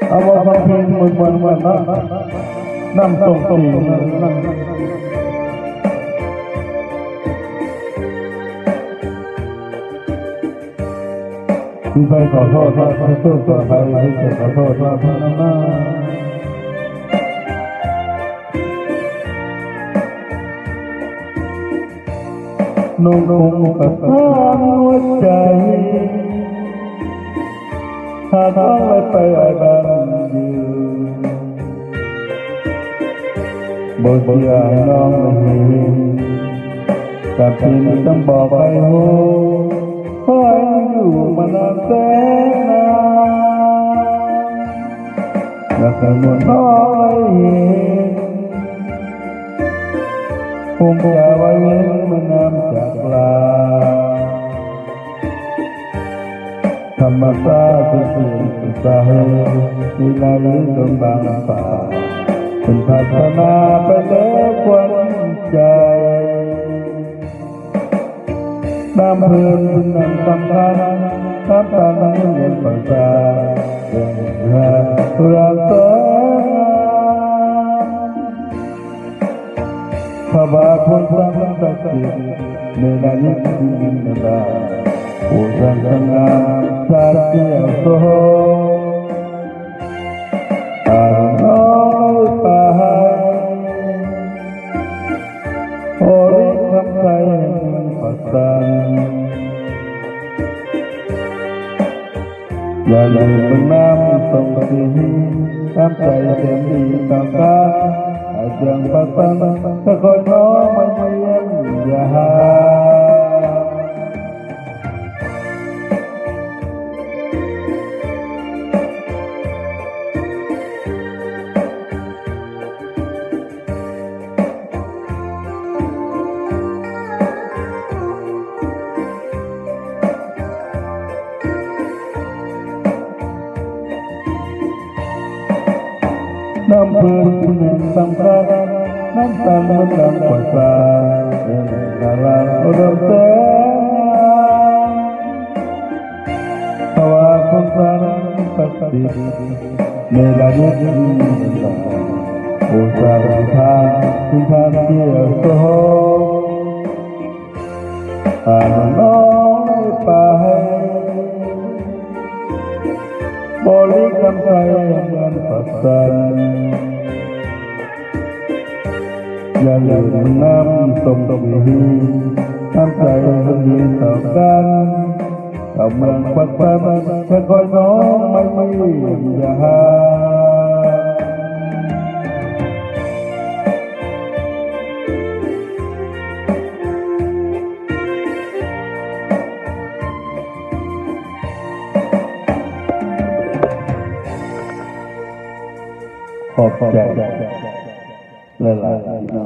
เอาว่าฟังเพลงมันนะนั่งส่งตีนั่งที่ไปขอโทษว่าที่สู้ต่อไปที่จะขอโทษว่าพนันหน้านุ่งคงประทานหัวใจหากต้องไปบ้านอยู่บนเสียน้องไม่เห็นกับที่ต้องบอกไปโหคอยอยู่มานานแสนนานอยากให้มวลน้อยเห็นคงจะไว้เว้นมันน้ำจากลาธรรมชาติเป็นสิ่งสุดสาเหตุที่นาลีจนบางป่าเป็นพัฒนาไปแล้วควันใจน้ำเพื่อนนั้นสำคัญน้ำตานั้นเงินประสาเรื่องรักรักเธอพระบาทคนสร้างศักดิ์สิทธิ์ในนาลีที่ดินดาผู้สร้างสง่าชาติเสียโสอาน้อยไปโอริคำใจปัสสันอย่าลืมเป็นน้ำส่งสีน้ำใจเต็มดีต่างกันอาจยังปัสสันถ้าคอยน้องไม่เยี่ยมอย่าหาน้ำพื้นที่แห่งสำคัญน้ำตาลมันดังกว่าสายเป็นดาราอุดมแสงภาวะคนสร้างศักดิ์สิทธิ์ในระดับที่ต่างผู้สร้างทางที่ทางเที่ยวโสผ่านน้อยไปบริกรรมใจเงินปัสสันอย่าลืมน้ำส่งสีน้ำใจคนดีต่อกันเอาเมืองปัสสันแค่คอยน้องไม่อย่าหาขอบใจหลายๆ